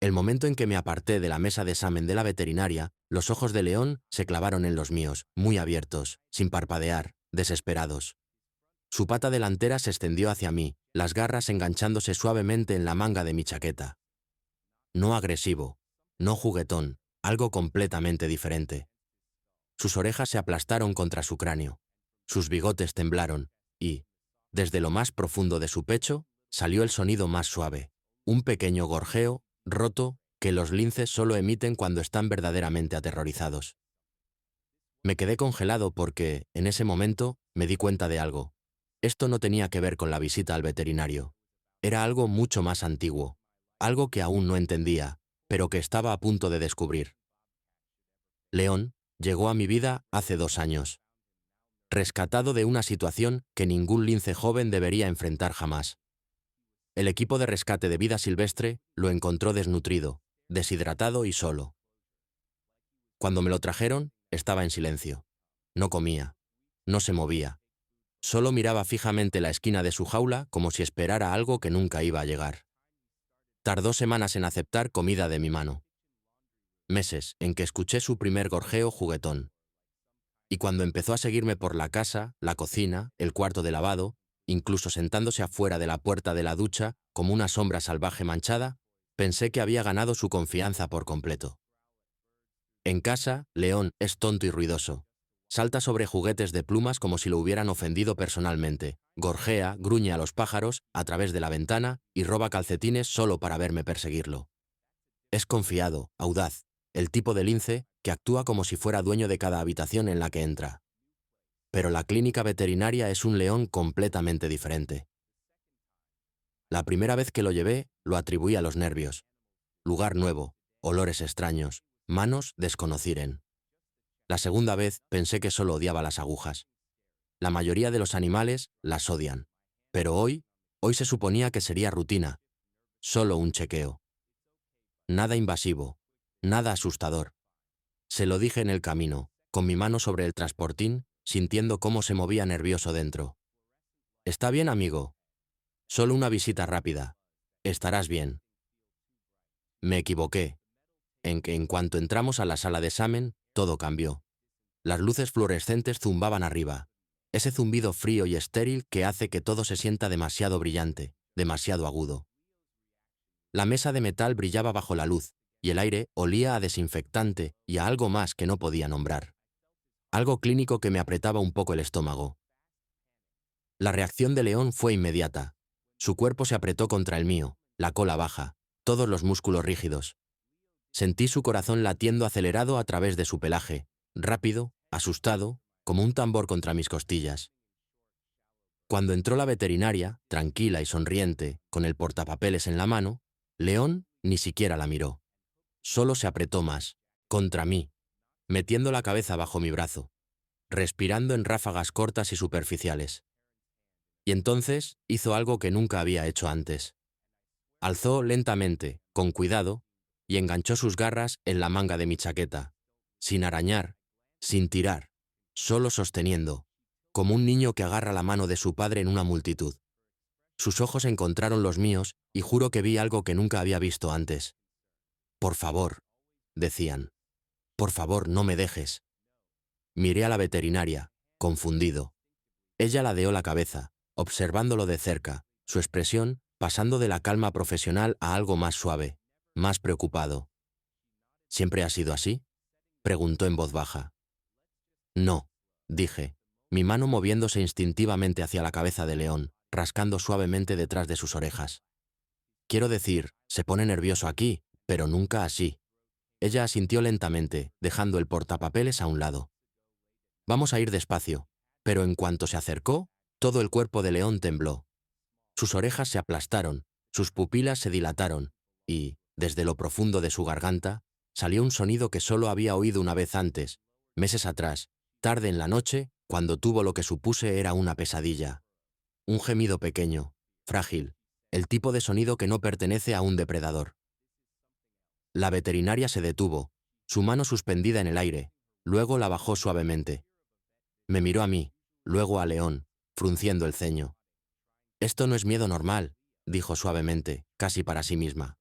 El momento en que me aparté de la mesa de examen de la veterinaria, los ojos de León se clavaron en los míos, muy abiertos, sin parpadear, desesperados. Su pata delantera se extendió hacia mí, las garras enganchándose suavemente en la manga de mi chaqueta. No agresivo, no juguetón, algo completamente diferente. Sus orejas se aplastaron contra su cráneo. Sus bigotes temblaron, y, desde lo más profundo de su pecho, salió el sonido más suave, un pequeño gorjeo, roto, que los linces solo emiten cuando están verdaderamente aterrorizados. Me quedé congelado porque, en ese momento, me di cuenta de algo. Esto no tenía que ver con la visita al veterinario. Era algo mucho más antiguo, algo que aún no entendía, pero que estaba a punto de descubrir. León llegó a mi vida hace 2 años, rescatado de una situación que ningún lince joven debería enfrentar jamás. El equipo de rescate de vida silvestre lo encontró desnutrido, deshidratado y solo. Cuando me lo trajeron, estaba en silencio. No comía, no se movía. Solo miraba fijamente la esquina de su jaula como si esperara algo que nunca iba a llegar. Tardó semanas en aceptar comida de mi mano. Meses en que escuché su primer gorjeo juguetón. Y cuando empezó a seguirme por la casa, la cocina, el cuarto de lavado, incluso sentándose afuera de la puerta de la ducha, como una sombra salvaje manchada, pensé que había ganado su confianza por completo. En casa, León es tonto y ruidoso. Salta sobre juguetes de plumas como si lo hubieran ofendido personalmente, gorjea, gruñe a los pájaros a través de la ventana y roba calcetines solo para verme perseguirlo. Es confiado, audaz, el tipo de lince que actúa como si fuera dueño de cada habitación en la que entra. Pero la clínica veterinaria es un león completamente diferente. La primera vez que lo llevé, lo atribuí a los nervios. Lugar nuevo, olores extraños, manos desconocieren. La segunda vez pensé que solo odiaba las agujas. La mayoría de los animales las odian. Pero hoy se suponía que sería rutina, solo un chequeo. Nada invasivo, nada asustador. Se lo dije en el camino, con mi mano sobre el transportín, sintiendo cómo se movía nervioso dentro. «Está bien, amigo. Solo una visita rápida. Estarás bien». Me equivoqué, en que en cuanto entramos a la sala de examen, todo cambió. Las luces fluorescentes zumbaban arriba, ese zumbido frío y estéril que hace que todo se sienta demasiado brillante, demasiado agudo. La mesa de metal brillaba bajo la luz, y el aire olía a desinfectante y a algo más que no podía nombrar. Algo clínico que me apretaba un poco el estómago. La reacción de León fue inmediata. Su cuerpo se apretó contra el mío, la cola baja, todos los músculos rígidos. Sentí su corazón latiendo acelerado a través de su pelaje, rápido, asustado, como un tambor contra mis costillas. Cuando entró la veterinaria, tranquila y sonriente, con el portapapeles en la mano, León ni siquiera la miró. Solo se apretó más, contra mí, metiendo la cabeza bajo mi brazo, respirando en ráfagas cortas y superficiales. Y entonces hizo algo que nunca había hecho antes. Alzó lentamente, con cuidado, y enganchó sus garras en la manga de mi chaqueta, sin arañar, sin tirar, solo sosteniendo, como un niño que agarra la mano de su padre en una multitud. Sus ojos encontraron los míos y juro que vi algo que nunca había visto antes. «Por favor», decían, «por favor, no me dejes». Miré a la veterinaria, confundido. Ella ladeó la cabeza, observándolo de cerca, su expresión pasando de la calma profesional a algo más suave, más preocupado. «¿Siempre ha sido así?», preguntó en voz baja. «No», dije, mi mano moviéndose instintivamente hacia la cabeza de León, rascando suavemente detrás de sus orejas. «Quiero decir, se pone nervioso aquí, pero nunca así». Ella asintió lentamente, dejando el portapapeles a un lado. «Vamos a ir despacio», pero en cuanto se acercó, todo el cuerpo de León tembló. Sus orejas se aplastaron, sus pupilas se dilataron, y, desde lo profundo de su garganta, salió un sonido que solo había oído una vez antes, meses atrás, tarde en la noche, cuando tuvo lo que supuse era una pesadilla. Un gemido pequeño, frágil, el tipo de sonido que no pertenece a un depredador. La veterinaria se detuvo, su mano suspendida en el aire, luego la bajó suavemente. Me miró a mí, luego a León, frunciendo el ceño. «Esto no es miedo normal», dijo suavemente, casi para sí misma.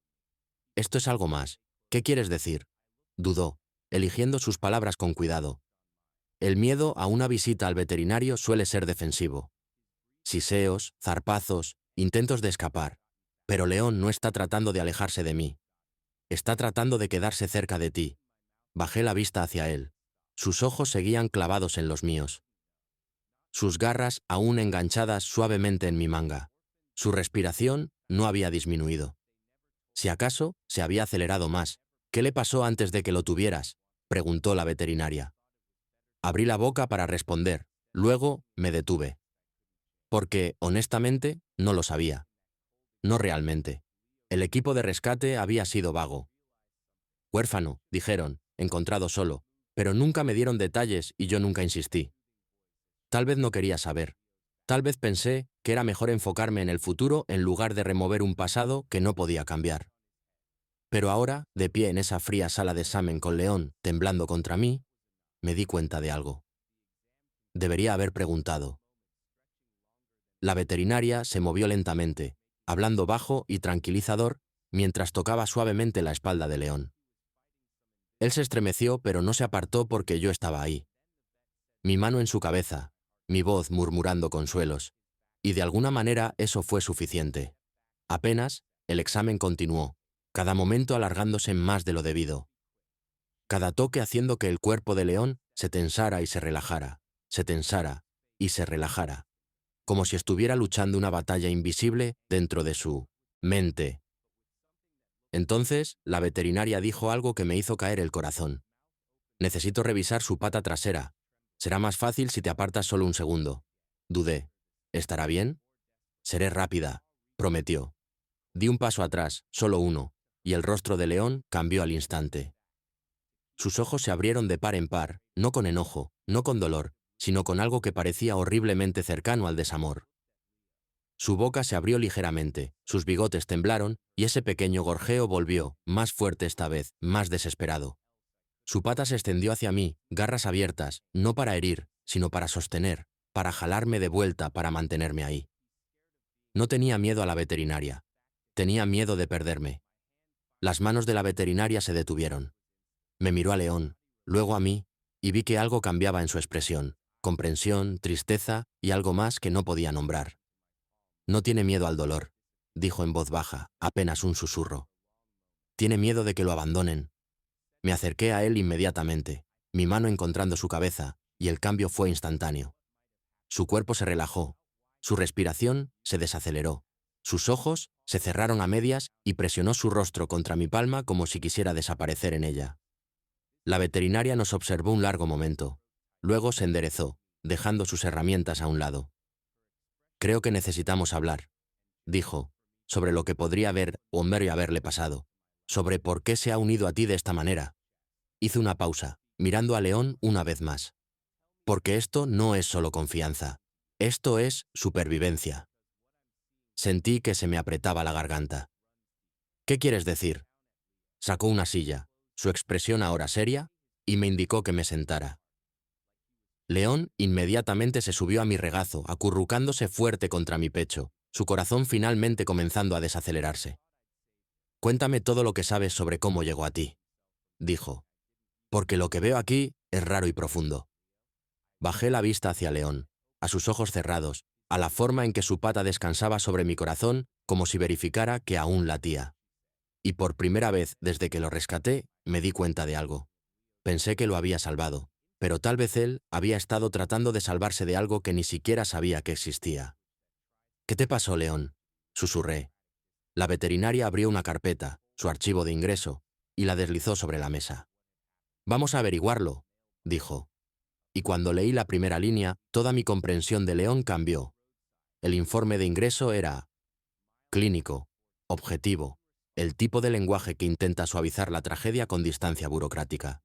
Esto es algo más. ¿Qué quieres decir? Dudó, eligiendo sus palabras con cuidado. El miedo a una visita al veterinario suele ser defensivo. Siseos, zarpazos, intentos de escapar. Pero León no está tratando de alejarse de mí. Está tratando de quedarse cerca de ti. Bajé la vista hacia él. Sus ojos seguían clavados en los míos. Sus garras aún enganchadas suavemente en mi manga. Su respiración no había disminuido. Si acaso, se había acelerado más. ¿Qué le pasó antes de que lo tuvieras?, preguntó la veterinaria. Abrí la boca para responder, luego me detuve. Porque, honestamente, no lo sabía. No realmente. El equipo de rescate había sido vago. Huérfano, dijeron, encontrado solo, pero nunca me dieron detalles y yo nunca insistí. Tal vez no quería saber. Tal vez pensé que era mejor enfocarme en el futuro en lugar de remover un pasado que no podía cambiar. Pero ahora, de pie en esa fría sala de examen con León temblando contra mí, me di cuenta de algo. Debería haber preguntado. La veterinaria se movió lentamente, hablando bajo y tranquilizador, mientras tocaba suavemente la espalda de León. Él se estremeció, pero no se apartó porque yo estaba ahí. Mi mano en su cabeza, mi voz murmurando consuelos. Y de alguna manera eso fue suficiente. Apenas, el examen continuó, cada momento alargándose más de lo debido. Cada toque haciendo que el cuerpo de León se tensara y se relajara, se tensara y se relajara, como si estuviera luchando una batalla invisible dentro de su mente. Entonces, la veterinaria dijo algo que me hizo caer el corazón. Necesito revisar su pata trasera. Será más fácil si te apartas solo un segundo. Dudé. ¿Estará bien? Seré rápida, prometió. Di un paso atrás, solo uno, y el rostro de León cambió al instante. Sus ojos se abrieron de par en par, no con enojo, no con dolor, sino con algo que parecía horriblemente cercano al desamor. Su boca se abrió ligeramente, sus bigotes temblaron, y ese pequeño gorjeo volvió, más fuerte esta vez, más desesperado. Su pata se extendió hacia mí, garras abiertas, no para herir, sino para sostener, para jalarme de vuelta, para mantenerme ahí. No tenía miedo a la veterinaria. Tenía miedo de perderme. Las manos de la veterinaria se detuvieron. Me miró a León, luego a mí, y vi que algo cambiaba en su expresión, comprensión, tristeza y algo más que no podía nombrar. No tiene miedo al dolor, dijo en voz baja, apenas un susurro. Tiene miedo de que lo abandonen. Me acerqué a él inmediatamente, mi mano encontrando su cabeza, y el cambio fue instantáneo. Su cuerpo se relajó, su respiración se desaceleró, sus ojos se cerraron a medias y presionó su rostro contra mi palma como si quisiera desaparecer en ella. La veterinaria nos observó un largo momento. Luego se enderezó, dejando sus herramientas a un lado. Creo que necesitamos hablar, dijo, sobre lo que podría haber o no haberle pasado, sobre por qué se ha unido a ti de esta manera. Hizo una pausa, mirando a León una vez más. Porque esto no es solo confianza. Esto es supervivencia. Sentí que se me apretaba la garganta. ¿Qué quieres decir? Sacó una silla, su expresión ahora seria, y me indicó que me sentara. León inmediatamente se subió a mi regazo, acurrucándose fuerte contra mi pecho, su corazón finalmente comenzando a desacelerarse. Cuéntame todo lo que sabes sobre cómo llegó a ti, dijo. Porque lo que veo aquí es raro y profundo. Bajé la vista hacia León, a sus ojos cerrados, a la forma en que su pata descansaba sobre mi corazón, como si verificara que aún latía. Y por primera vez desde que lo rescaté, me di cuenta de algo. Pensé que lo había salvado, pero tal vez él había estado tratando de salvarse de algo que ni siquiera sabía que existía. ¿Qué te pasó, León?, susurré. La veterinaria abrió una carpeta, su archivo de ingreso, y la deslizó sobre la mesa. Vamos a averiguarlo, dijo. Y cuando leí la primera línea, toda mi comprensión de León cambió. El informe de ingreso era clínico, objetivo, el tipo de lenguaje que intenta suavizar la tragedia con distancia burocrática.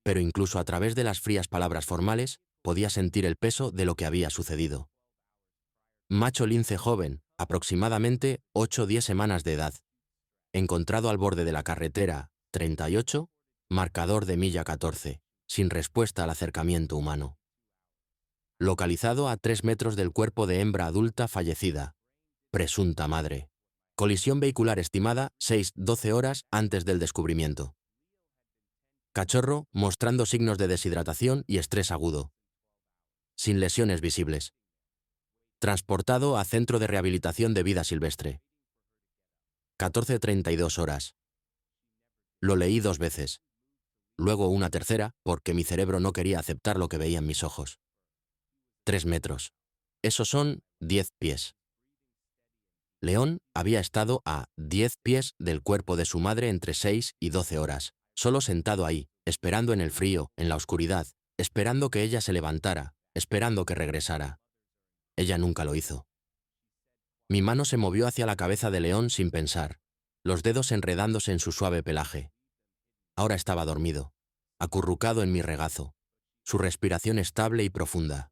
Pero incluso a través de las frías palabras formales, podía sentir el peso de lo que había sucedido. Macho lince joven, aproximadamente 8 o 10 semanas de edad. Encontrado al borde de la carretera, 38, marcador de milla 14, sin respuesta al acercamiento humano. Localizado a 3 metros del cuerpo de hembra adulta fallecida, presunta madre. Colisión vehicular estimada 6-12 horas antes del descubrimiento. Cachorro mostrando signos de deshidratación y estrés agudo. Sin lesiones visibles. Transportado a Centro de Rehabilitación de Vida Silvestre. 14:32 horas. Lo leí 2 veces. Luego una tercera, porque mi cerebro no quería aceptar lo que veía en mis ojos. 3 metros. Esos son 10 pies. León había estado a 10 pies del cuerpo de su madre entre 6 y 12 horas, solo sentado ahí, esperando en el frío, en la oscuridad, esperando que ella se levantara, esperando que regresara. Ella nunca lo hizo. Mi mano se movió hacia la cabeza de León sin pensar, los dedos enredándose en su suave pelaje. Ahora estaba dormido, acurrucado en mi regazo, su respiración estable y profunda.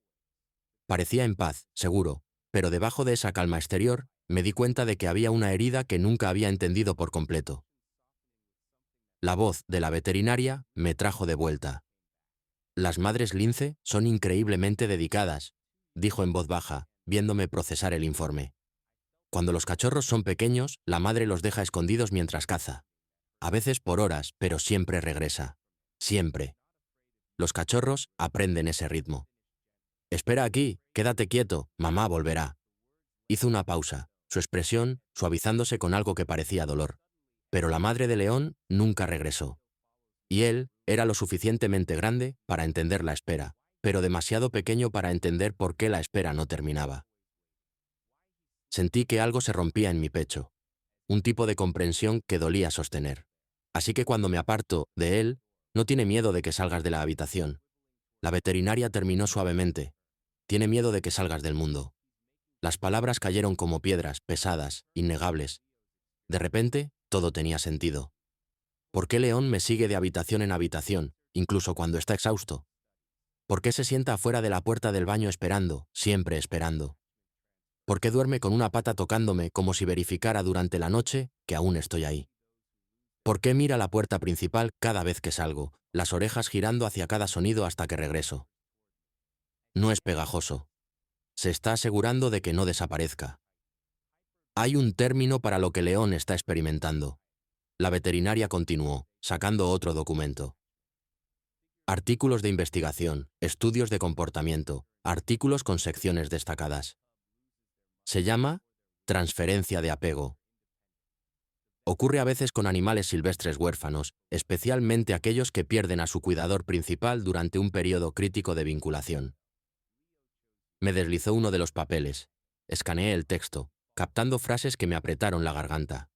Parecía en paz, seguro, pero debajo de esa calma exterior, me di cuenta de que había una herida que nunca había entendido por completo. La voz de la veterinaria me trajo de vuelta. Las madres lince son increíblemente dedicadas, dijo en voz baja, viéndome procesar el informe. Cuando los cachorros son pequeños, la madre los deja escondidos mientras caza. A veces por horas, pero siempre regresa. Siempre. Los cachorros aprenden ese ritmo. Espera aquí, quédate quieto, mamá volverá. Hizo una pausa, su expresión suavizándose con algo que parecía dolor. Pero la madre de León nunca regresó. Y él era lo suficientemente grande para entender la espera, pero demasiado pequeño para entender por qué la espera no terminaba. Sentí que algo se rompía en mi pecho, un tipo de comprensión que dolía sostener. Así que cuando me aparto de él, no tiene miedo de que salgas de la habitación. La veterinaria terminó suavemente. Tiene miedo de que salgas del mundo. Las palabras cayeron como piedras, pesadas, innegables. De repente, todo tenía sentido. ¿Por qué León me sigue de habitación en habitación, incluso cuando está exhausto? ¿Por qué se sienta afuera de la puerta del baño esperando, siempre esperando? ¿Por qué duerme con una pata tocándome como si verificara durante la noche que aún estoy ahí? ¿Por qué mira la puerta principal cada vez que salgo, las orejas girando hacia cada sonido hasta que regreso? No es pegajoso. Se está asegurando de que no desaparezca. Hay un término para lo que León está experimentando. La veterinaria continuó, sacando otro documento. Artículos de investigación, estudios de comportamiento, artículos con secciones destacadas. Se llama transferencia de apego. Ocurre a veces con animales silvestres huérfanos, especialmente aquellos que pierden a su cuidador principal durante un periodo crítico de vinculación. Me deslizó uno de los papeles. Escaneé el texto, captando frases que me apretaron la garganta.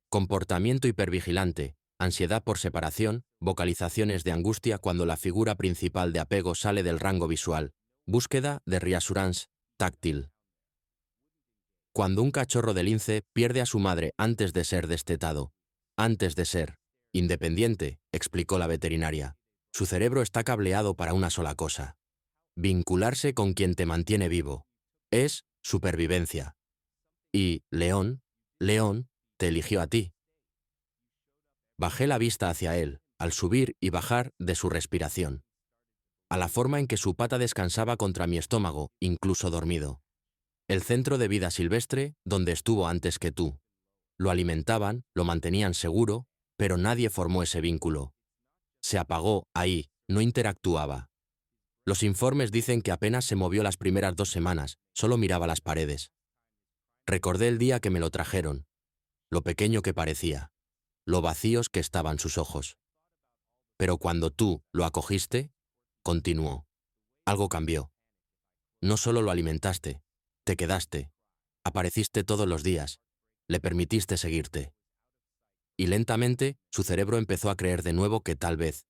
Comportamiento hipervigilante, ansiedad por separación, vocalizaciones de angustia cuando la figura principal de apego sale del rango visual, búsqueda de reassurance táctil. Cuando un cachorro de lince pierde a su madre antes de ser destetado, antes de ser independiente, explicó la veterinaria, su cerebro está cableado para una sola cosa: vincularse con quien te mantiene vivo. Es supervivencia. Y León, te eligió a ti. Bajé la vista hacia él, al subir y bajar de su respiración, a la forma en que su pata descansaba contra mi estómago, incluso dormido. El centro de vida silvestre, donde estuvo antes que tú. Lo alimentaban, lo mantenían seguro, pero nadie formó ese vínculo. Se apagó ahí, no interactuaba. Los informes dicen que apenas se movió las primeras 2 semanas, solo miraba las paredes. Recordé el día que me lo trajeron, lo pequeño que parecía, lo vacíos que estaban sus ojos. Pero cuando tú lo acogiste, continuó. Algo cambió. No solo lo alimentaste, te quedaste, apareciste todos los días, le permitiste seguirte. Y lentamente, su cerebro empezó a creer de nuevo que tal vez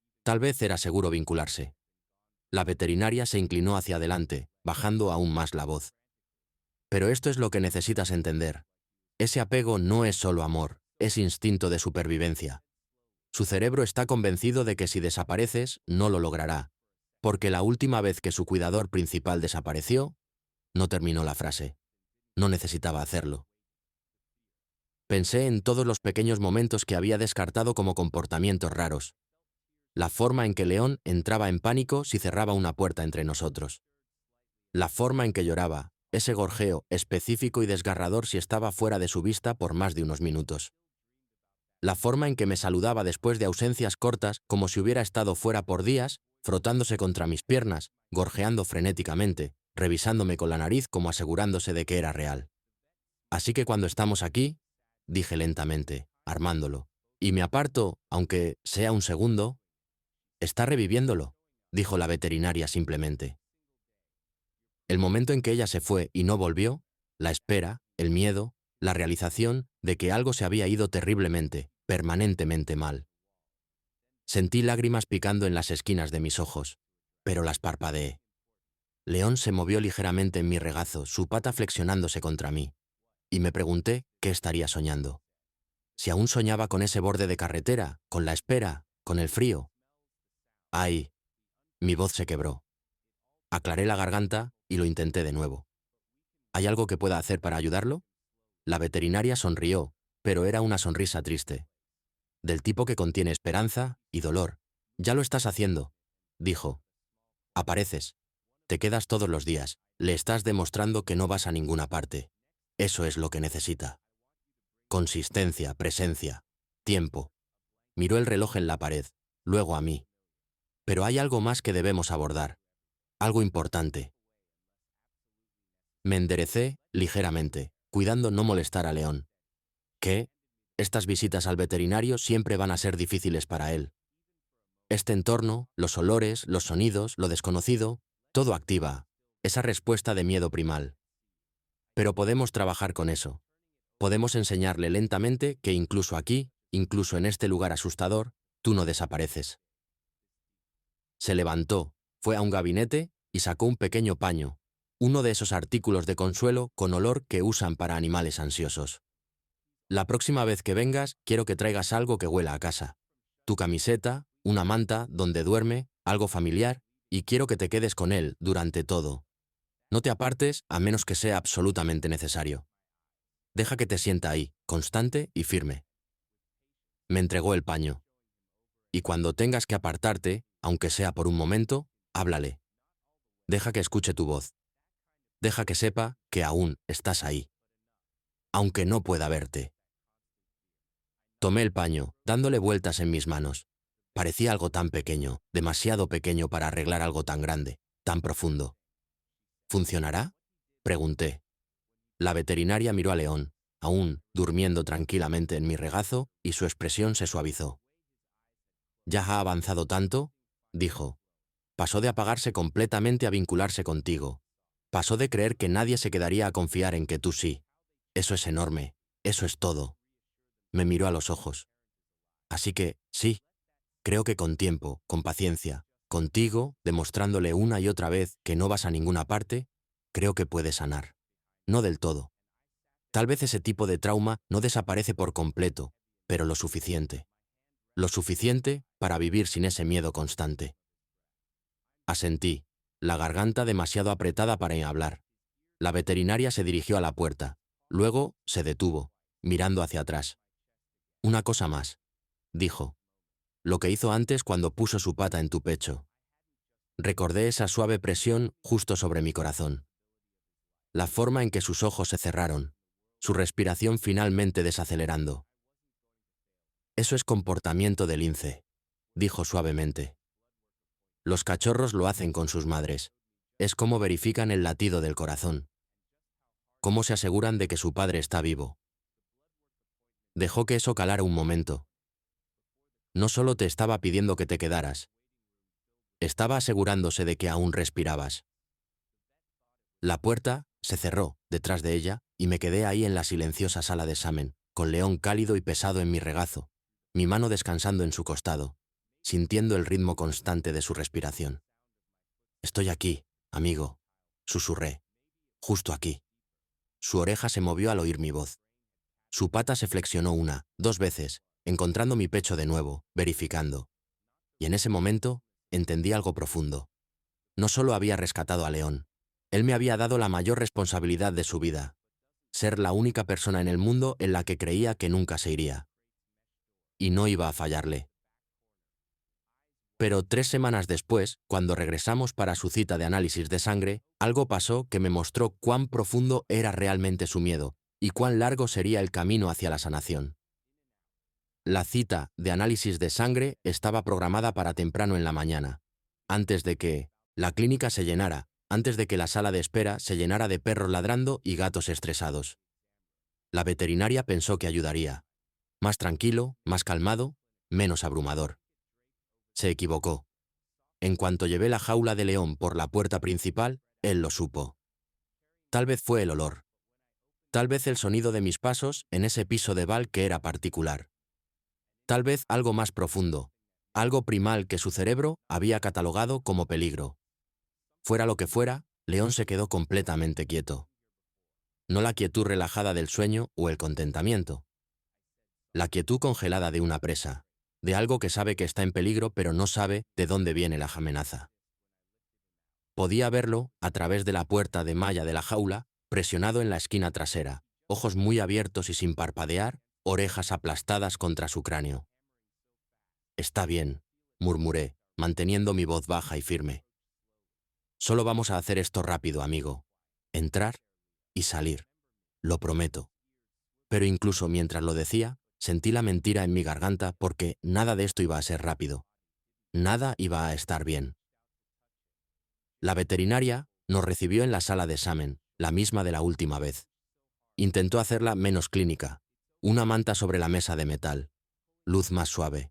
era seguro vincularse. La veterinaria se inclinó hacia adelante, bajando aún más la voz. Pero esto es lo que necesitas entender. Ese apego no es solo amor, es instinto de supervivencia. Su cerebro está convencido de que si desapareces, no lo logrará, porque la última vez que su cuidador principal desapareció, no terminó la frase. No necesitaba hacerlo. Pensé en todos los pequeños momentos que había descartado como comportamientos raros. La forma en que León entraba en pánico si cerraba una puerta entre nosotros. La forma en que lloraba, Ese gorjeo, específico y desgarrador si estaba fuera de su vista por más de unos minutos. La forma en que me saludaba después de ausencias cortas, como si hubiera estado fuera por días, frotándose contra mis piernas, gorjeando frenéticamente, revisándome con la nariz como asegurándose de que era real. Así que cuando estamos aquí, dije lentamente, armándolo, y me aparto, aunque sea un segundo, está reviviéndolo, dijo la veterinaria simplemente. El momento en que ella se fue y no volvió, la espera, el miedo, la realización de que algo se había ido terriblemente, permanentemente mal. Sentí lágrimas picando en las esquinas de mis ojos, pero las parpadeé. León se movió ligeramente en mi regazo, su pata flexionándose contra mí, y me pregunté qué estaría soñando. Si aún soñaba con ese borde de carretera, con la espera, con el frío. ¡Ay! Mi voz se quebró. Aclaré la garganta y lo intenté de nuevo. ¿Hay algo que pueda hacer para ayudarlo? La veterinaria sonrió, pero era una sonrisa triste. Del tipo que contiene esperanza y dolor. Ya lo estás haciendo, dijo. Apareces. Te quedas todos los días. Le estás demostrando que no vas a ninguna parte. Eso es lo que necesita. Consistencia, presencia, tiempo. Miró el reloj en la pared, luego a mí. Pero hay algo más que debemos abordar. Algo importante. Me enderecé ligeramente, cuidando no molestar a León. ¿Qué? Estas visitas al veterinario siempre van a ser difíciles para él. Este entorno, los olores, los sonidos, lo desconocido, todo activa esa respuesta de miedo primal. Pero podemos trabajar con eso. Podemos enseñarle lentamente que incluso aquí, incluso en este lugar asustador, tú no desapareces. Se levantó, fue a un gabinete y sacó un pequeño paño, uno de esos artículos de consuelo con olor que usan para animales ansiosos. La próxima vez que vengas, quiero que traigas algo que huela a casa. Tu camiseta, una manta donde duerme, algo familiar, y quiero que te quedes con él durante todo. No te apartes a menos que sea absolutamente necesario. Deja que te sienta ahí, constante y firme. Me entregó el paño. Y cuando tengas que apartarte, aunque sea por un momento, háblale. Deja que escuche tu voz. Deja que sepa que aún estás ahí. Aunque no pueda verte. Tomé el paño, dándole vueltas en mis manos. Parecía algo tan pequeño, demasiado pequeño para arreglar algo tan grande, tan profundo. ¿Funcionará? Pregunté. La veterinaria miró a León, aún durmiendo tranquilamente en mi regazo, y su expresión se suavizó. ¿Ya ha avanzado tanto? Dijo. Pasó de apagarse completamente a vincularse contigo. Pasó de creer que nadie se quedaría a confiar en que tú sí. Eso es enorme. Eso es todo. Me miró a los ojos. Así que, sí, creo que con tiempo, con paciencia, contigo, demostrándole una y otra vez que no vas a ninguna parte, creo que puede sanar. No del todo. Tal vez ese tipo de trauma no desaparece por completo, pero lo suficiente. Lo suficiente para vivir sin ese miedo constante. Asentí, la garganta demasiado apretada para hablar. La veterinaria se dirigió a la puerta. Luego se detuvo, mirando hacia atrás. Una cosa más, dijo. Lo que hizo antes cuando puso su pata en tu pecho. Recordé esa suave presión justo sobre mi corazón. La forma en que sus ojos se cerraron, su respiración finalmente desacelerando. Eso es comportamiento de lince, dijo suavemente. Los cachorros lo hacen con sus madres. Es como verifican el latido del corazón. Cómo se aseguran de que su padre está vivo. Dejó que eso calara un momento. No solo te estaba pidiendo que te quedaras. Estaba asegurándose de que aún respirabas. La puerta se cerró detrás de ella y me quedé ahí en la silenciosa sala de examen, con León cálido y pesado en mi regazo, mi mano descansando en su costado, sintiendo el ritmo constante de su respiración. Estoy aquí, amigo, susurré, justo aquí. Su oreja se movió al oír mi voz. Su pata se flexionó una, dos veces, encontrando mi pecho de nuevo, verificando. Y en ese momento, entendí algo profundo. No solo había rescatado a León, él me había dado la mayor responsabilidad de su vida. Ser la única persona en el mundo en la que creía que nunca se iría. Y no iba a fallarle. Pero 3 semanas después, cuando regresamos para su cita de análisis de sangre, algo pasó que me mostró cuán profundo era realmente su miedo y cuán largo sería el camino hacia la sanación. La cita de análisis de sangre estaba programada para temprano en la mañana, antes de que la clínica se llenara, antes de que la sala de espera se llenara de perros ladrando y gatos estresados. La veterinaria pensó que ayudaría. Más tranquilo, más calmado, menos abrumador. Se equivocó. En cuanto llevé la jaula de León por la puerta principal, él lo supo. Tal vez fue el olor. Tal vez el sonido de mis pasos en ese piso de Val que era particular. Tal vez algo más profundo, algo primal que su cerebro había catalogado como peligro. Fuera lo que fuera, León se quedó completamente quieto. No la quietud relajada del sueño o el contentamiento. La quietud congelada de una presa, de algo que sabe que está en peligro pero no sabe de dónde viene la amenaza. Podía verlo, a través de la puerta de malla de la jaula, presionado en la esquina trasera, ojos muy abiertos y sin parpadear, orejas aplastadas contra su cráneo. «Está bien», murmuré, manteniendo mi voz baja y firme. «Solo vamos a hacer esto rápido, amigo. Entrar y salir. Lo prometo». Pero incluso mientras lo decía, sentí la mentira en mi garganta porque nada de esto iba a ser rápido. Nada iba a estar bien. La veterinaria nos recibió en la sala de examen, la misma de la última vez. Intentó hacerla menos clínica. Una manta sobre la mesa de metal. Luz más suave.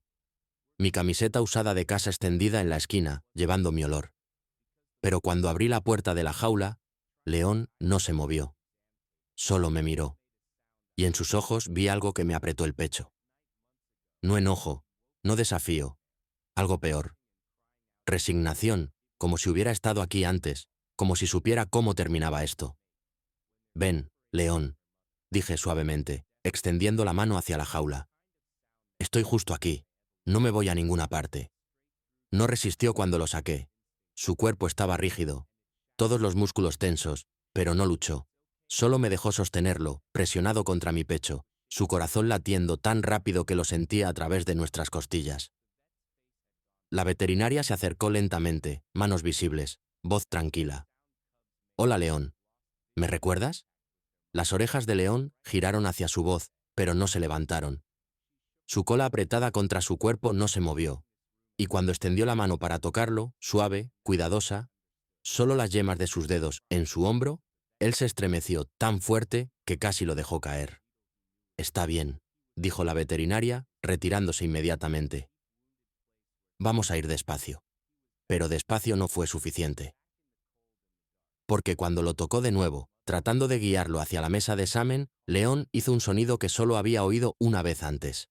Mi camiseta usada de casa extendida en la esquina, llevando mi olor. Pero cuando abrí la puerta de la jaula, León no se movió. Solo me miró. Y en sus ojos vi algo que me apretó el pecho. No enojo, no desafío. Algo peor. Resignación, como si hubiera estado aquí antes, como si supiera cómo terminaba esto. «Ven, León», dije suavemente, extendiendo la mano hacia la jaula. «Estoy justo aquí. No me voy a ninguna parte». No resistió cuando lo saqué. Su cuerpo estaba rígido, todos los músculos tensos, pero no luchó. Solo me dejó sostenerlo, presionado contra mi pecho, su corazón latiendo tan rápido que lo sentía a través de nuestras costillas. La veterinaria se acercó lentamente, manos visibles, voz tranquila. «Hola, León. ¿Me recuerdas?» Las orejas de León giraron hacia su voz, pero no se levantaron. Su cola apretada contra su cuerpo no se movió, y cuando extendió la mano para tocarlo, suave, cuidadosa, solo las yemas de sus dedos en su hombro, él se estremeció tan fuerte que casi lo dejó caer. «Está bien», dijo la veterinaria, retirándose inmediatamente. «Vamos a ir despacio». Pero despacio no fue suficiente. Porque cuando lo tocó de nuevo, tratando de guiarlo hacia la mesa de examen, León hizo un sonido que solo había oído una vez antes.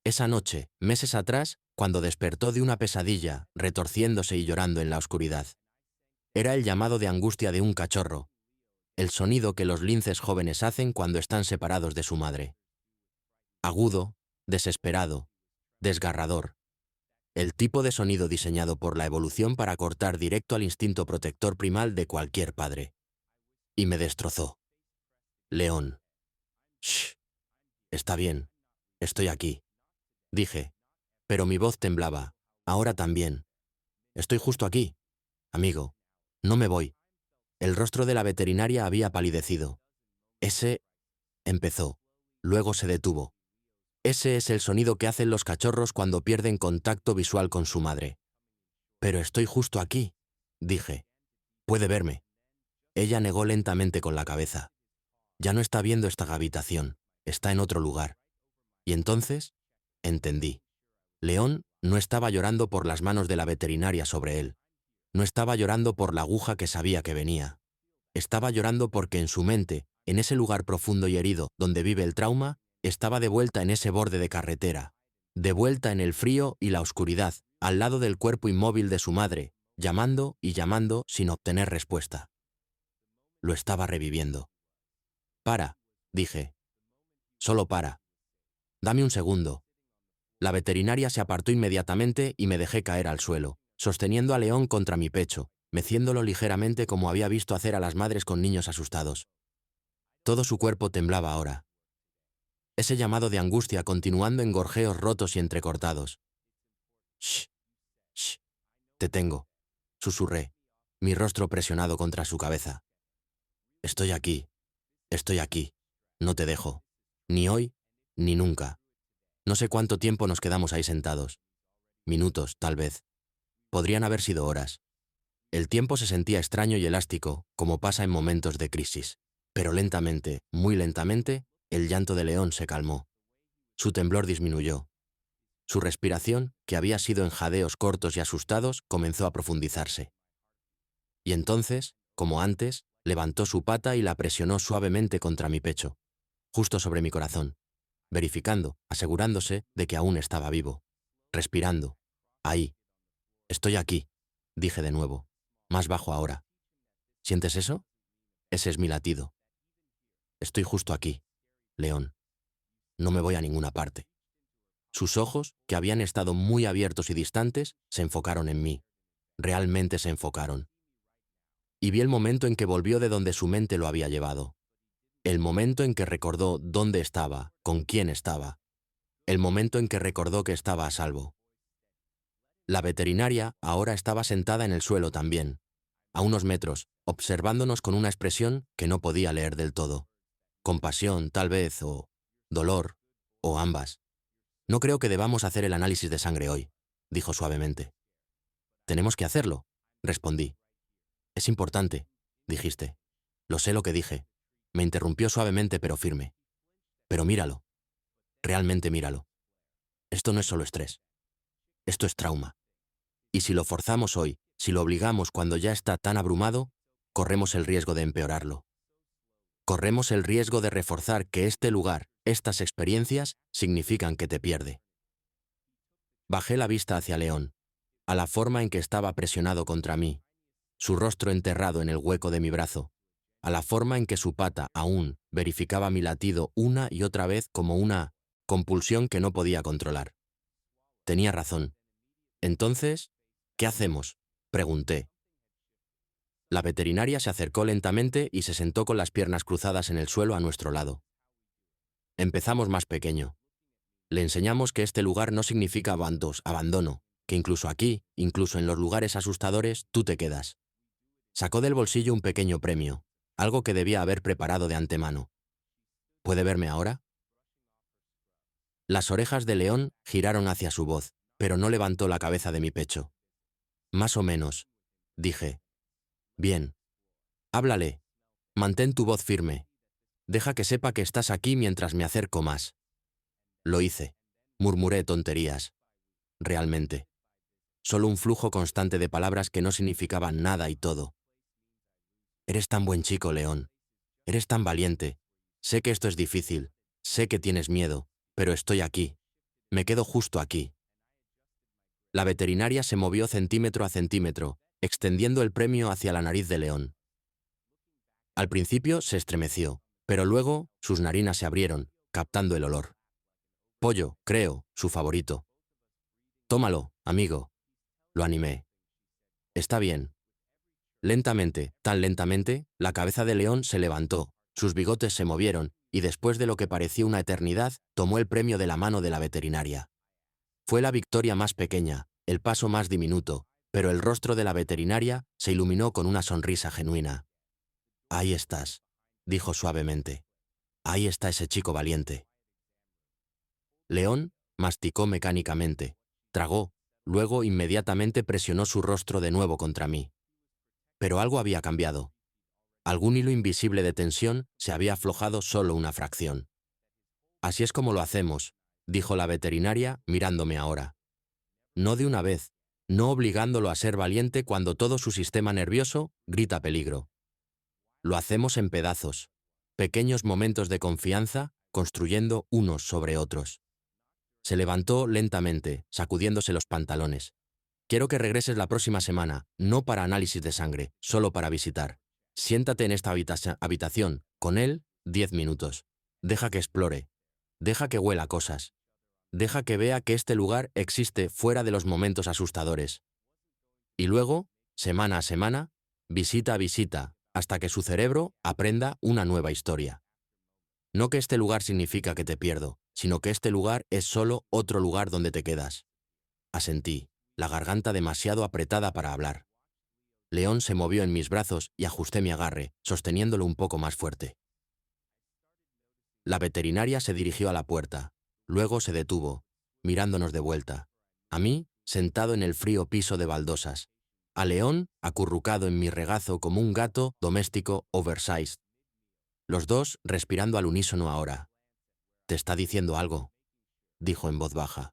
Esa noche, meses atrás, cuando despertó de una pesadilla, retorciéndose y llorando en la oscuridad. Era el llamado de angustia de un cachorro, el sonido que los linces jóvenes hacen cuando están separados de su madre. Agudo, desesperado, desgarrador. El tipo de sonido diseñado por la evolución para cortar directo al instinto protector primal de cualquier padre. Y me destrozó. «León». «Shh. Está bien. Estoy aquí», dije. Pero mi voz temblaba. «Ahora también. Estoy justo aquí. Amigo. No me voy». El rostro de la veterinaria había palidecido. «Ese…» empezó. Luego se detuvo. «Ese es el sonido que hacen los cachorros cuando pierden contacto visual con su madre». «Pero estoy justo aquí», dije. «Puede verme». Ella negó lentamente con la cabeza. «Ya no está viendo esta habitación. Está en otro lugar». Y entonces, entendí. León no estaba llorando por las manos de la veterinaria sobre él. No estaba llorando por la aguja que sabía que venía. Estaba llorando porque en su mente, en ese lugar profundo y herido donde vive el trauma, estaba de vuelta en ese borde de carretera, de vuelta en el frío y la oscuridad, al lado del cuerpo inmóvil de su madre, llamando y llamando sin obtener respuesta. Lo estaba reviviendo. «Para», dije. «Solo para. Dame un segundo». La veterinaria se apartó inmediatamente y me dejé caer al suelo, sosteniendo a León contra mi pecho, meciéndolo ligeramente como había visto hacer a las madres con niños asustados. Todo su cuerpo temblaba ahora. Ese llamado de angustia continuando en gorjeos rotos y entrecortados. «Shh. Te tengo, susurré, mi rostro presionado contra su cabeza. Estoy aquí, no te dejo, ni hoy, ni nunca. No sé cuánto tiempo nos quedamos ahí sentados. Minutos, tal vez. Podrían haber sido horas. El tiempo se sentía extraño y elástico, como pasa en momentos de crisis. Pero lentamente, muy lentamente, el llanto de León se calmó. Su temblor disminuyó. Su respiración, que había sido en jadeos cortos y asustados, comenzó a profundizarse. Y entonces, como antes, levantó su pata y la presionó suavemente contra mi pecho, justo sobre mi corazón, verificando, asegurándose de que aún estaba vivo, respirando. Ahí. Estoy aquí, dije de nuevo, más bajo ahora. ¿Sientes eso? Ese es mi latido. Estoy justo aquí, León. No me voy a ninguna parte. Sus ojos, que habían estado muy abiertos y distantes, se enfocaron en mí. Realmente se enfocaron. Y vi el momento en que volvió de donde su mente lo había llevado. El momento en que recordó dónde estaba, con quién estaba. El momento en que recordó que estaba a salvo. La veterinaria ahora estaba sentada en el suelo también, a unos metros, observándonos con una expresión que no podía leer del todo. Compasión, tal vez, o dolor, o ambas. No creo que debamos hacer el análisis de sangre hoy, dijo suavemente. Tenemos que hacerlo, respondí. Es importante, dijiste. Lo sé lo que dije. Me interrumpió suavemente pero firme. Pero míralo. Realmente míralo. Esto no es solo estrés. Esto es trauma. Y si lo forzamos hoy, si lo obligamos cuando ya está tan abrumado, corremos el riesgo de empeorarlo. Corremos el riesgo de reforzar que este lugar, estas experiencias, significan que te pierde. Bajé la vista hacia León, a la forma en que estaba presionado contra mí, su rostro enterrado en el hueco de mi brazo, a la forma en que su pata aún verificaba mi latido una y otra vez como una compulsión que no podía controlar. Tenía razón. Entonces, ¿qué hacemos?, pregunté. La veterinaria se acercó lentamente y se sentó con las piernas cruzadas en el suelo a nuestro lado. Empezamos más pequeño. Le enseñamos que este lugar no significa abandono, que incluso aquí, incluso en los lugares asustadores, tú te quedas. Sacó del bolsillo un pequeño premio, algo que debía haber preparado de antemano. ¿Puede verme ahora? Las orejas de León giraron hacia su voz, pero no levantó la cabeza de mi pecho. Más o menos, dije. Bien. Háblale. Mantén tu voz firme. Deja que sepa que estás aquí mientras me acerco más. Lo hice. Murmuré tonterías. Realmente. Solo un flujo constante de palabras que no significaban nada y todo. Eres tan buen chico, León. Eres tan valiente. Sé que esto es difícil. Sé que tienes miedo, pero estoy aquí. Me quedo justo aquí. La veterinaria se movió centímetro a centímetro, extendiendo el premio hacia la nariz de León. Al principio se estremeció, pero luego sus narinas se abrieron, captando el olor. Pollo, creo, su favorito. Tómalo, amigo. Lo animé. Está bien. Lentamente, tan lentamente, la cabeza de León se levantó, sus bigotes se movieron, y después de lo que pareció una eternidad, tomó el premio de la mano de la veterinaria. Fue la victoria más pequeña, el paso más diminuto, pero el rostro de la veterinaria se iluminó con una sonrisa genuina. Ahí estás, dijo suavemente. Ahí está ese chico valiente. León masticó mecánicamente, tragó, luego inmediatamente presionó su rostro de nuevo contra mí. Pero algo había cambiado. Algún hilo invisible de tensión se había aflojado solo una fracción. Así es como lo hacemos, dijo la veterinaria mirándome ahora. No de una vez, no obligándolo a ser valiente cuando todo su sistema nervioso grita peligro. Lo hacemos en pedazos, pequeños momentos de confianza, construyendo unos sobre otros. Se levantó lentamente, sacudiéndose los pantalones. Quiero que regreses la próxima semana, no para análisis de sangre, solo para visitar. Siéntate en esta habitación, con él, 10 minutos. Deja que explore. Deja que huela cosas. Deja que vea que este lugar existe fuera de los momentos asustadores. Y luego, semana a semana, visita a visita, hasta que su cerebro aprenda una nueva historia. No que este lugar significa que te pierdo, sino que este lugar es solo otro lugar donde te quedas. Asentí. la garganta demasiado apretada para hablar. León se movió en mis brazos y ajusté mi agarre, sosteniéndolo un poco más fuerte. La veterinaria se dirigió a la puerta. Luego se detuvo, mirándonos de vuelta. A mí, sentado en el frío piso de baldosas. A León, acurrucado en mi regazo como un gato doméstico oversized. Los dos respirando al unísono ahora. «¿Te está diciendo algo?», dijo en voz baja.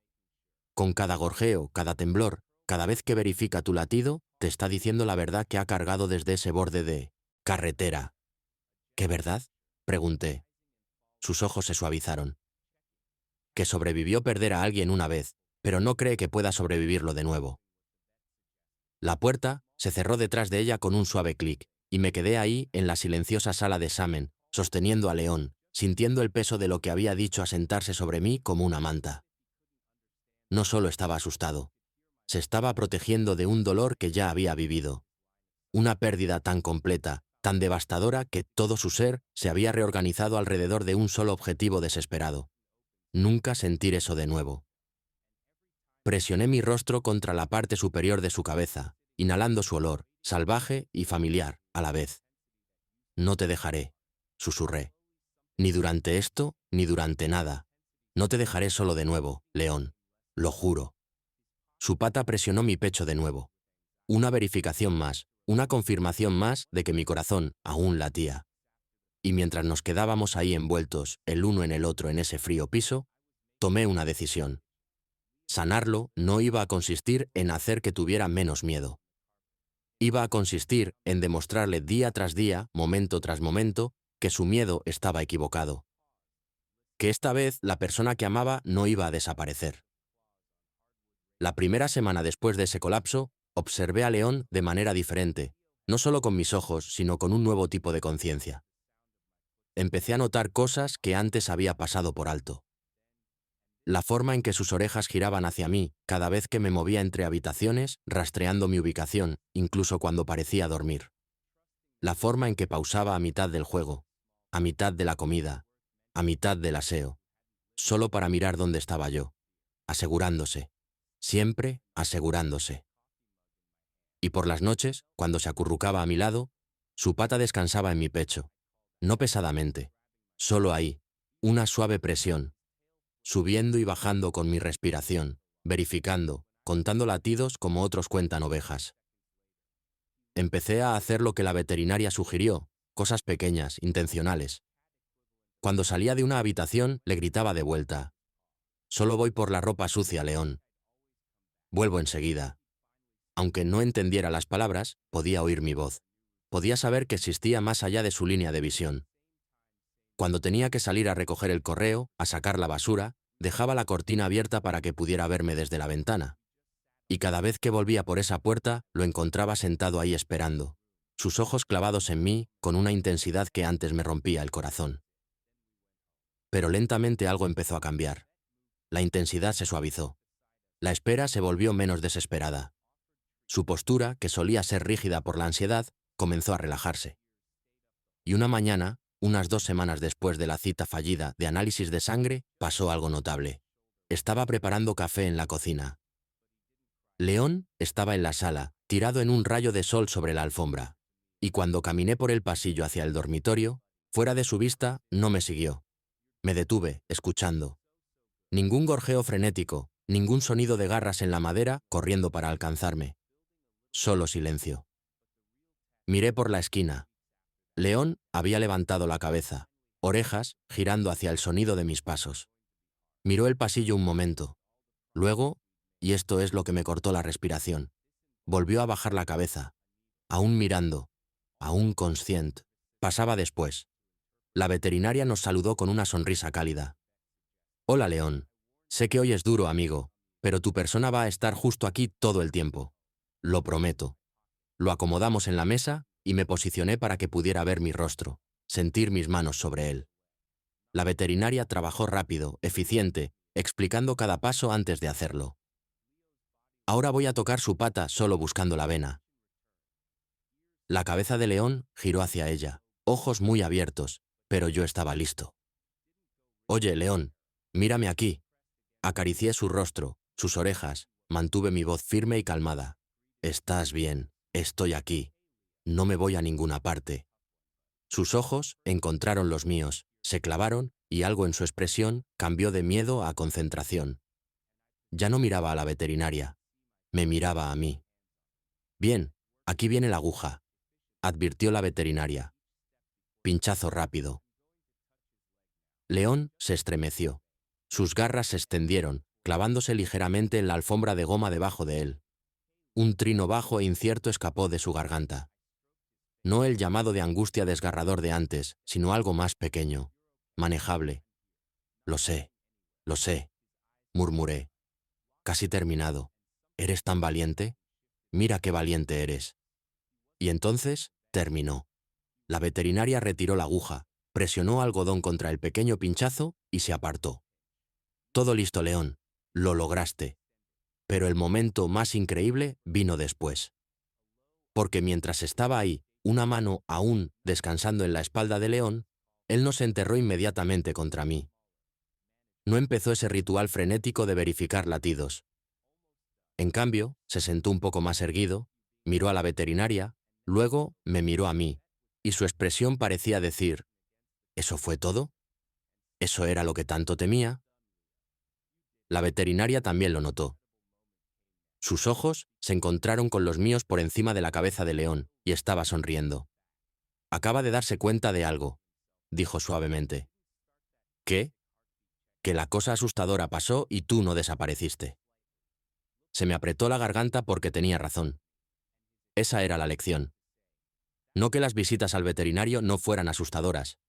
«Con cada gorjeo, cada temblor, cada vez que verifica tu latido, te está diciendo la verdad que ha cargado desde ese borde de carretera». «¿Qué verdad?», pregunté. Sus ojos se suavizaron. «Que sobrevivió perder a alguien una vez, pero no cree que pueda sobrevivirlo de nuevo». La puerta se cerró detrás de ella con un suave clic, y me quedé ahí en la silenciosa sala de examen, sosteniendo a León, sintiendo el peso de lo que había dicho asentarse sobre mí como una manta. No solo estaba asustado, se estaba protegiendo de un dolor que ya había vivido. Una pérdida tan completa, tan devastadora que todo su ser se había reorganizado alrededor de un solo objetivo desesperado. Nunca sentir eso de nuevo. Presioné mi rostro contra la parte superior de su cabeza, inhalando su olor, salvaje y familiar, a la vez. «No te dejaré», susurré. «Ni durante esto, ni durante nada. No te dejaré solo de nuevo, León. Lo juro». Su pata presionó mi pecho de nuevo. Una verificación más, una confirmación más de que mi corazón aún latía. Y mientras nos quedábamos ahí envueltos, el uno en el otro en ese frío piso, tomé una decisión. Sanarlo no iba a consistir en hacer que tuviera menos miedo. Iba a consistir en demostrarle día tras día, momento tras momento, que su miedo estaba equivocado. Que esta vez la persona que amaba no iba a desaparecer. La primera semana después de ese colapso, observé a León de manera diferente, no solo con mis ojos, sino con un nuevo tipo de conciencia. Empecé a notar cosas que antes había pasado por alto. La forma en que sus orejas giraban hacia mí cada vez que me movía entre habitaciones, rastreando mi ubicación, incluso cuando parecía dormir. La forma en que pausaba a mitad del juego, a mitad de la comida, a mitad del aseo, solo para mirar dónde estaba yo, asegurándose, siempre asegurándose. Y por las noches, cuando se acurrucaba a mi lado, su pata descansaba en mi pecho, no pesadamente, solo ahí, una suave presión, subiendo y bajando con mi respiración, verificando, contando latidos como otros cuentan ovejas. Empecé a hacer lo que la veterinaria sugirió, cosas pequeñas, intencionales. Cuando salía de una habitación, le gritaba de vuelta: «Solo voy por la ropa sucia, León. Vuelvo enseguida». Aunque no entendiera las palabras, podía oír mi voz. Podía saber que existía más allá de su línea de visión. Cuando tenía que salir a recoger el correo, a sacar la basura, dejaba la cortina abierta para que pudiera verme desde la ventana. Y cada vez que volvía por esa puerta, lo encontraba sentado ahí esperando, sus ojos clavados en mí con una intensidad que antes me rompía el corazón. Pero lentamente algo empezó a cambiar. La intensidad se suavizó. La espera se volvió menos desesperada. Su postura, que solía ser rígida por la ansiedad, comenzó a relajarse. Y una mañana, unas 2 semanas después de la cita fallida de análisis de sangre, pasó algo notable. Estaba preparando café en la cocina. León estaba en la sala, tirado en un rayo de sol sobre la alfombra. Y cuando caminé por el pasillo hacia el dormitorio, fuera de su vista, no me siguió. Me detuve, escuchando. Ningún gorjeo frenético, ningún sonido de garras en la madera corriendo para alcanzarme. Solo silencio. Miré por la esquina. León había levantado la cabeza, orejas girando hacia el sonido de mis pasos. Miró el pasillo un momento. Luego, y esto es lo que me cortó la respiración, volvió a bajar la cabeza, aún mirando, aún consciente. Pasaba después. La veterinaria nos saludó con una sonrisa cálida. «Hola, León. Sé que hoy es duro, amigo, pero tu persona va a estar justo aquí todo el tiempo. Lo prometo». Lo acomodamos en la mesa y me posicioné para que pudiera ver mi rostro, sentir mis manos sobre él. La veterinaria trabajó rápido, eficiente, explicando cada paso antes de hacerlo. «Ahora voy a tocar su pata solo buscando la vena». La cabeza de León giró hacia ella, ojos muy abiertos, pero yo estaba listo. «Oye, León, mírame aquí». Acaricié su rostro, sus orejas, Mantuve mi voz firme y calmada. Estás bien, estoy aquí. No me voy a ninguna parte. Sus ojos encontraron los míos, se clavaron y algo en su expresión cambió de miedo a concentración. Ya no miraba a la veterinaria, me miraba a mí. Bien, aquí viene la aguja, advirtió la veterinaria. Pinchazo rápido. León se estremeció. Sus garras se extendieron, clavándose ligeramente en la alfombra de goma debajo de él. Un trino bajo e incierto escapó de su garganta. No el llamado de angustia desgarrador de antes, sino algo más pequeño, manejable. Lo sé, murmuré. Casi terminado. ¿Eres tan valiente? Mira qué valiente eres. Y entonces, terminó. La veterinaria retiró la aguja, presionó algodón contra el pequeño pinchazo y se apartó. Todo listo, León. Lo lograste. Pero el momento más increíble vino después. Porque mientras estaba ahí, una mano aún descansando en la espalda de León, él no se enterró inmediatamente contra mí. No empezó ese ritual frenético de verificar latidos. En cambio, se sentó un poco más erguido, miró a la veterinaria, luego me miró a mí, y su expresión parecía decir, ¿eso fue todo? ¿Eso era lo que tanto temía? La veterinaria también lo notó. Sus ojos se encontraron con los míos por encima de la cabeza de León, y estaba sonriendo. Acaba de darse cuenta de algo, dijo suavemente. ¿Qué? Que la cosa asustadora pasó y tú no desapareciste. Se me apretó la garganta porque tenía razón. Esa era la lección. No que las visitas al veterinario no fueran asustadoras.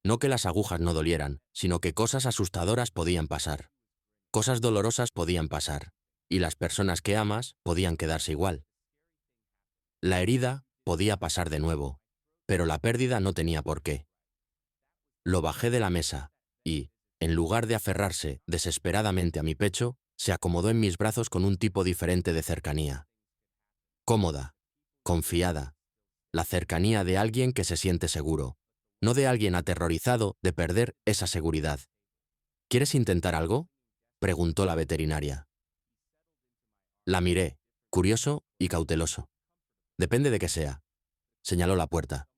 No que las agujas no dolieran, sino que cosas asustadoras podían pasar. Cosas dolorosas podían pasar. Y las personas que amas podían quedarse igual. La herida podía pasar de nuevo, pero la pérdida no tenía por qué. Lo bajé de la mesa y, en lugar de aferrarse desesperadamente a mi pecho, se acomodó en mis brazos con un tipo diferente de cercanía. Cómoda, confiada, la cercanía de alguien que se siente seguro, no de alguien aterrorizado de perder esa seguridad. ¿Quieres intentar algo?, preguntó la veterinaria. La miré, curioso y cauteloso. Depende de qué sea. Señaló la puerta.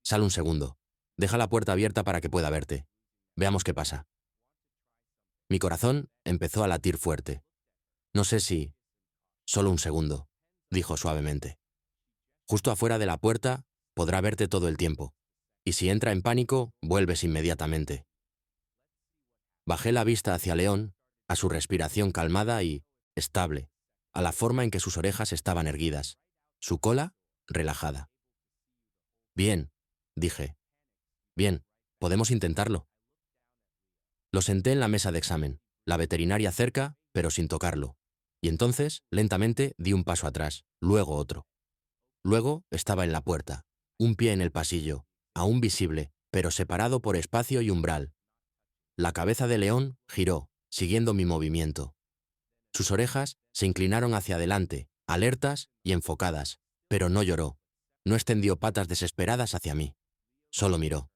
Sal un segundo. Deja la puerta abierta para que pueda verte. Veamos qué pasa. Mi corazón empezó a latir fuerte. No sé si... Solo un segundo, dijo suavemente. Justo afuera de la puerta podrá verte todo el tiempo. Y si entra en pánico, vuelves inmediatamente. Bajé la vista hacia León, a su respiración calmada y estable, a la forma en que sus orejas estaban erguidas, su cola relajada. Bien, dije. Bien, podemos intentarlo. Lo senté en la mesa de examen, la veterinaria cerca, pero sin tocarlo. Y entonces, lentamente, di un paso atrás, luego otro. Luego estaba en la puerta, un pie en el pasillo, aún visible, pero separado por espacio y umbral. La cabeza de León giró, siguiendo mi movimiento. Sus orejas se inclinaron hacia adelante, alertas y enfocadas, pero no lloró. No extendió patas desesperadas hacia mí. Solo miró.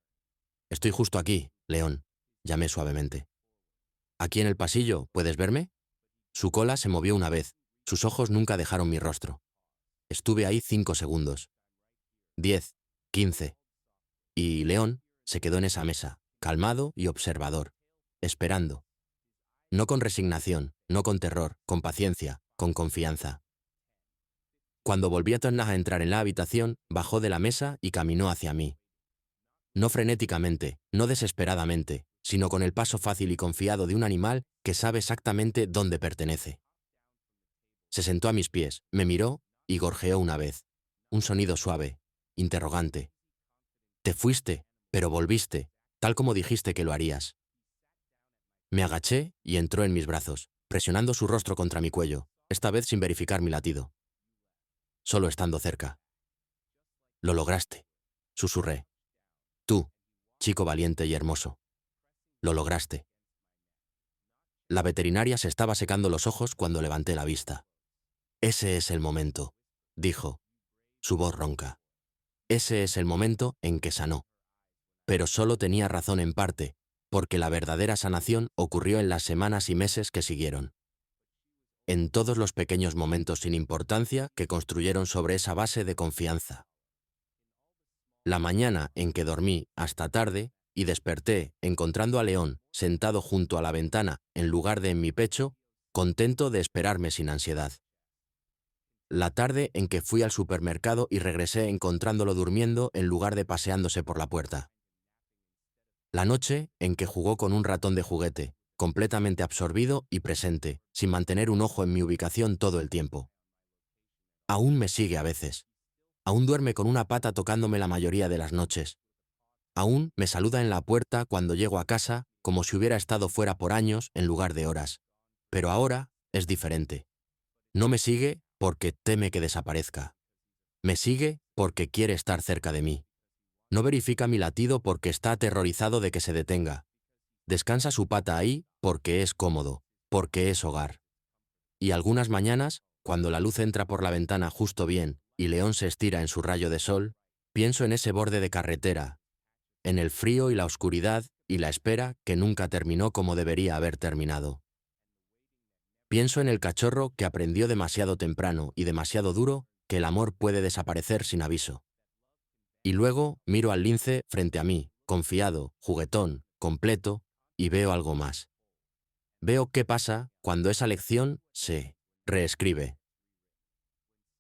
Estoy justo aquí, León, llamé suavemente. ¿Aquí en el pasillo puedes verme? Su cola se movió una vez, sus ojos nunca dejaron mi rostro. Estuve ahí 5 segundos. 10, 15. Y León se quedó en esa mesa, calmado y observador, esperando. No con resignación, no con terror, con paciencia, con confianza. Cuando volví a entrar en la habitación, bajó de la mesa y caminó hacia mí. No frenéticamente, no desesperadamente, sino con el paso fácil y confiado de un animal que sabe exactamente dónde pertenece. Se sentó a mis pies, me miró y gorjeó una vez. Un sonido suave, interrogante. Te fuiste, pero volviste, tal como dijiste que lo harías. Me agaché y entró en mis brazos, presionando su rostro contra mi cuello, esta vez sin verificar mi latido. Solo estando cerca. Lo lograste, susurré. Tú, chico valiente y hermoso. Lo lograste. La veterinaria se estaba secando los ojos cuando levanté la vista. Ese es el momento, dijo, su voz ronca. Ese es el momento en que sanó. Pero solo tenía razón en parte, porque la verdadera sanación ocurrió en las semanas y meses que siguieron. en todos los pequeños momentos sin importancia que construyeron sobre esa base de confianza. La mañana en que dormí hasta tarde y desperté encontrando a León sentado junto a la ventana en lugar de en mi pecho, contento de esperarme sin ansiedad. La tarde en que fui al supermercado y regresé encontrándolo durmiendo en lugar de paseándose por la puerta. La noche en que jugó con un ratón de juguete, completamente absorbido y presente, sin mantener un ojo en mi ubicación todo el tiempo. Aún me sigue a veces. Aún duerme con una pata tocándome la mayoría de las noches. Aún me saluda en la puerta cuando llego a casa como si hubiera estado fuera por años en lugar de horas. Pero ahora es diferente. No me sigue porque teme que desaparezca. Me sigue porque quiere estar cerca de mí. No verifica mi latido porque está aterrorizado de que se detenga. Descansa su pata ahí porque es cómodo, porque es hogar. Y algunas mañanas, cuando la luz entra por la ventana justo bien y León se estira en su rayo de sol, pienso en ese borde de carretera, en el frío y la oscuridad y la espera que nunca terminó como debería haber terminado. Pienso en el cachorro que aprendió demasiado temprano y demasiado duro que el amor puede desaparecer sin aviso. Y luego miro al lince frente a mí, confiado, juguetón, completo, y veo algo más. Veo qué pasa cuando esa lección se reescribe.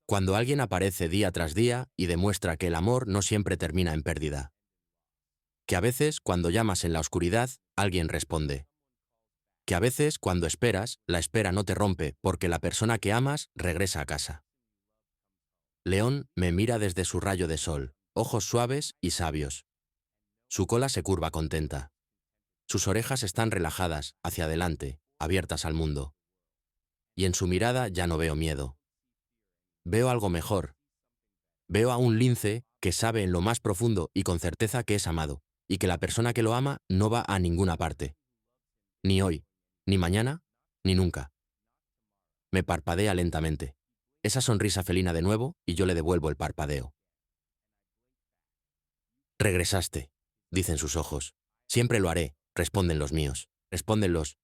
Cuando alguien aparece día tras día y demuestra que el amor no siempre termina en pérdida. Que a veces, cuando llamas en la oscuridad, alguien responde. Que a veces, cuando esperas, la espera no te rompe porque la persona que amas regresa a casa. León me mira desde su rayo de sol, ojos suaves y sabios. Su cola se curva contenta. Sus orejas están relajadas, hacia adelante, abiertas al mundo. Y en su mirada ya no veo miedo. Veo algo mejor. Veo a un lince que sabe en lo más profundo y con certeza que es amado, y que la persona que lo ama no va a ninguna parte. Ni hoy, ni mañana, ni nunca. Me parpadea lentamente. Esa sonrisa felina de nuevo y yo le devuelvo el parpadeo. Regresaste, dicen sus ojos. Siempre lo haré, responden los míos. Responden los